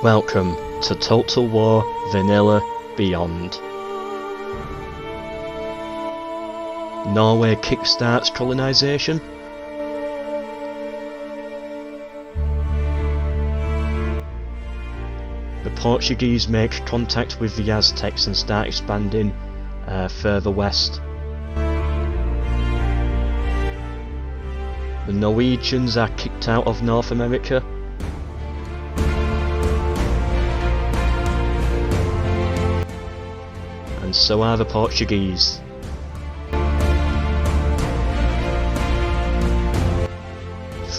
Welcome to Total War Vanilla Beyond. Norway kickstarts colonisation. The Portuguese make contact with the Aztecs and start expanding further west. The Norwegians are kicked out of North America. And so are the Portuguese.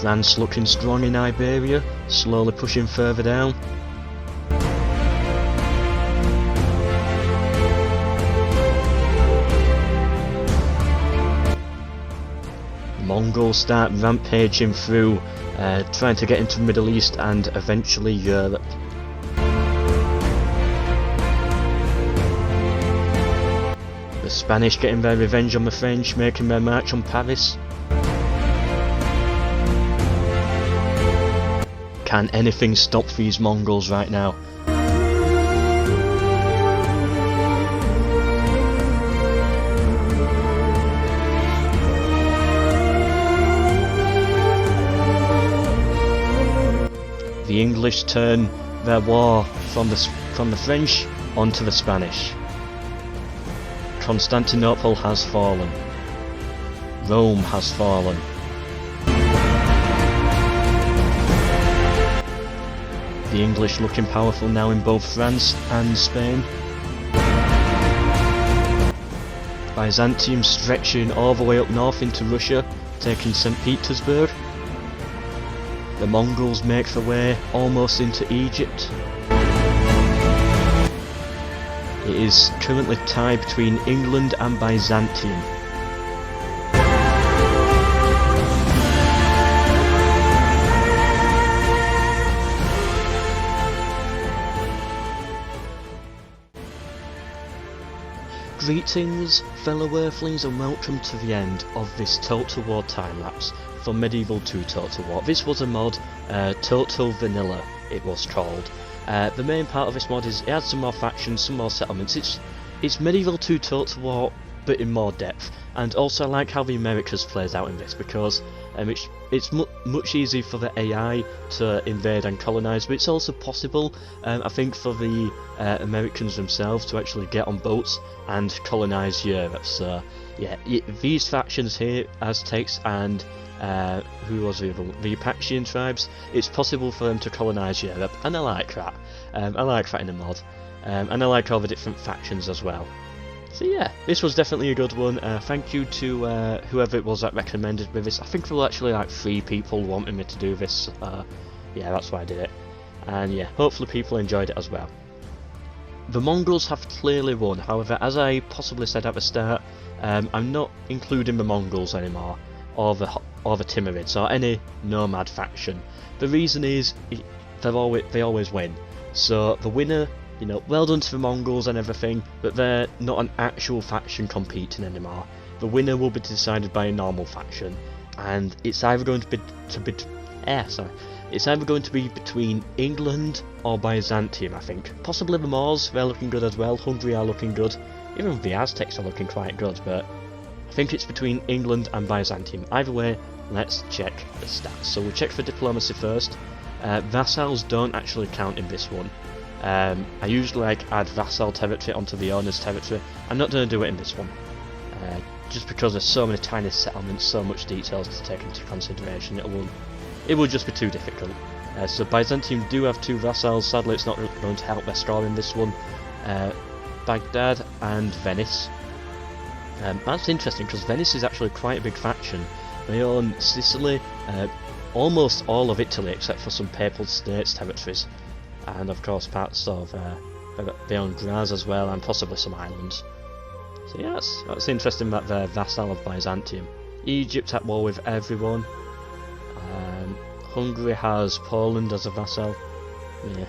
France looking strong in Iberia, slowly pushing further down. Mongols start rampaging through, trying to get into the Middle East and eventually Europe. The Spanish getting their revenge on the French, making their march on Paris. Can anything stop these Mongols right now? The English turn their war from the French onto the Spanish. Constantinople has fallen. Rome has fallen. The English looking powerful now in both France and Spain. Byzantium stretching all the way up north into Russia, taking St. Petersburg. The Mongols make their way almost into Egypt. It is currently tied between England and Byzantium. Greetings, fellow earthlings, and welcome to the end of this Total War time-lapse for Medieval 2 Total War. This was a mod, Total Vanilla it was called. The main part of this mod is it adds some more factions, some more settlements. It's Medieval 2 Total War but in more depth, and also I like how the Americas plays out in this because it's much easier for the AI to invade and colonise, but it's also possible, I think, for the Americans themselves to actually get on boats and colonise Europe. So yeah, these factions here, Aztecs and who was the other one? The Apachean tribes, it's possible for them to colonise Europe, and I like that. I like that in a mod, and I like all the different factions as well. So yeah, this was definitely a good one. Thank you to whoever it was that recommended me this. I think there were actually like 3 people wanting me to do this. Yeah, that's why I did it. And yeah, hopefully people enjoyed it as well. The Mongols have clearly won, however, as I possibly said at the start, I'm not including the Mongols anymore, or the Timurids, or any nomad faction. The reason is, they always win. So the winner, you know, well done to the Mongols and everything, but they're not an actual faction competing anymore. The winner will be decided by a normal faction, and it's either going to be between England or Byzantium, I think. Possibly the Moors, they're looking good as well. Hungary are looking good. Even the Aztecs are looking quite good, but I think it's between England and Byzantium. Either way, let's check the stats. So we'll check for diplomacy first. Vassals don't actually count in this one. I usually add vassal territory onto the owner's territory. I'm not going to do it in this one, just because there's so many tiny settlements, so much details to take into consideration. It will just be too difficult. So Byzantium do have 2 vassals. Sadly, it's not going to help their score in this one. Baghdad and Venice. That's interesting because Venice is actually quite a big faction. They own Sicily, almost all of Italy except for some Papal States territories. And of course parts of they own Graz as well, and possibly some islands. So yeah, that's interesting that they're vassal of Byzantium. Egypt at war with everyone. Hungary has Poland as a vassal. Yeah,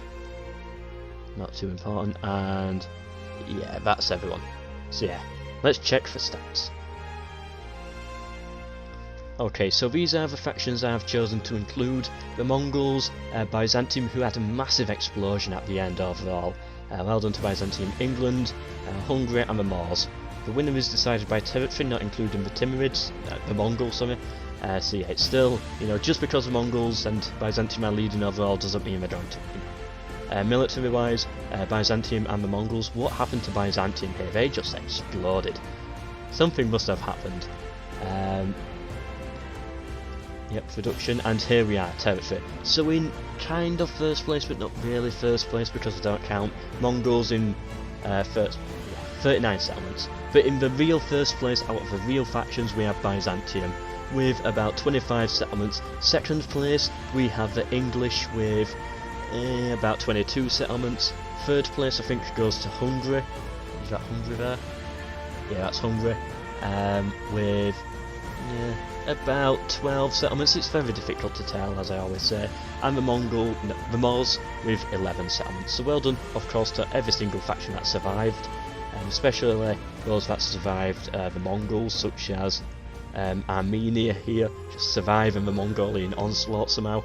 not too important. And yeah, that's everyone. So yeah, let's check for stats. Okay, so these are the factions I have chosen to include: the Mongols, Byzantium, who had a massive explosion at the end overall. Well done to Byzantium. England, Hungary, and the Moors. The winner is decided by territory, not including the Timurids, the Mongols, sorry. So yeah, it's still, just because the Mongols and Byzantium are leading overall doesn't mean they're going to win. Military-wise, Byzantium and the Mongols. What happened to Byzantium here? They just exploded. Something must have happened. Yep, production, and here we are, territory. So in kind of first place, but not really first place because I don't count Mongols in 39 settlements. But in the real first place, out of the real factions, we have Byzantium with about 25 settlements. Second place, we have the English with about 22 settlements. Third place, I think, goes to Hungary. Is that Hungary there? Yeah, that's Hungary. With about 12 settlements. It's very difficult to tell, as I always say. And the Moors with 11 settlements. So well done, of course, to every single faction that survived, especially those that survived the Mongols, such as Armenia here, just surviving the Mongolian onslaught somehow.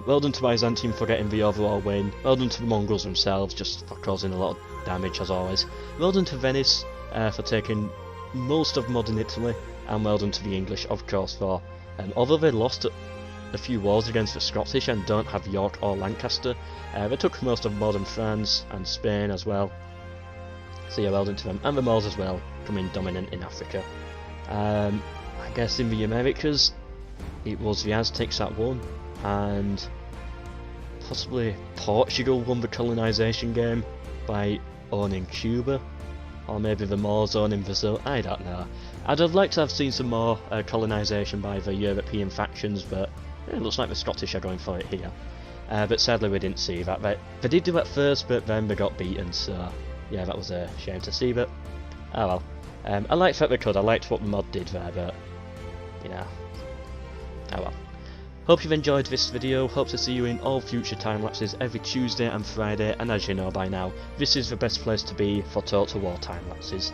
Well done to Byzantium for getting the overall win. Well done to the Mongols themselves, just for causing a lot of damage as always. Well done to Venice for taking most of modern Italy, and well done to the English, of course, for although they lost a few wars against the Scottish and don't have York or Lancaster, they took most of modern France and Spain as well. So yeah, well done to them, and the Moors as well, coming dominant in Africa. I guess in the Americas, it was the Aztecs that won, and possibly Portugal won the colonization game by owning Cuba, or maybe the Moors owning Brazil, I don't know. I'd have liked to have seen some more colonisation by the European factions, but it looks like the Scottish are going for it here. But sadly we didn't see that. They did do it first, but then they got beaten, so yeah, that was a shame to see, but oh well. I liked that they could, I liked what the mod did there, but oh well. Hope you've enjoyed this video, hope to see you in all future time-lapses every Tuesday and Friday, and as you know by now, this is the best place to be for Total War time-lapses.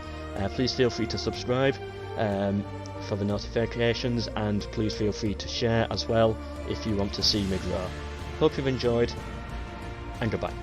Please feel free to subscribe for the notifications, and please feel free to share as well if you want to see me grow. Hope you've enjoyed, and goodbye.